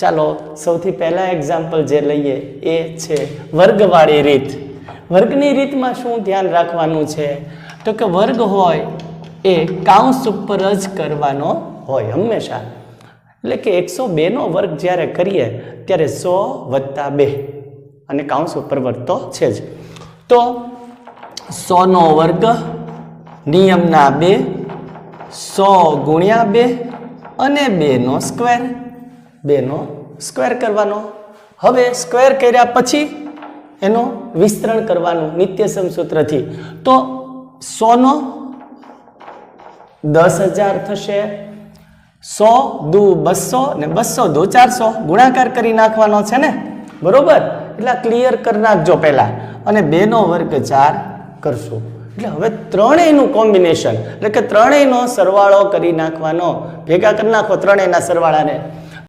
ચાલો સૌથી પહેલા એક્ઝામ્પલ જે લઈએ એ છે વર્ગવાળી રીત. વર્ગની રીતમાં શું ધ્યાન રાખવાનું છે તો કે વર્ગ હોય એ કાઉન્સ ઉપર જ કરવાનો હોય હંમેશા. એટલે કે 102 નો વર્ગ જ્યારે કરીએ ત્યારે 100 + 2 અને કાઉન્સ ઉપર વર્ગ તો છે જ. તો 100 નો વર્ગ નિયમના 2, 100 × 2 અને 2 નો સ્ક્વેર. 2 નો સ્ક્વેર કરવાનો. હવે સ્ક્વેર કર્યા પછી એનો વિસ્તરણ કરવાનું નિત્યસમ સૂત્રથી. તો 100 નો 10,000 થશે. 100 દુ 200 ને 200 દુ 400 ગુણાકાર કરી નાખવાનો છે ને, બરોબર? એટલે ક્લિયર કરી નાખજો પહેલા અને 2 નો વર્ગ 4 કરશું. એટલે હવે ત્રણેયનું કોમ્બિનેશન એટલે કે ત્રણેયનો સરવાળો કરી નાખવાનો. ભેગા કરી નાખો ત્રણેયના સરવાળાને.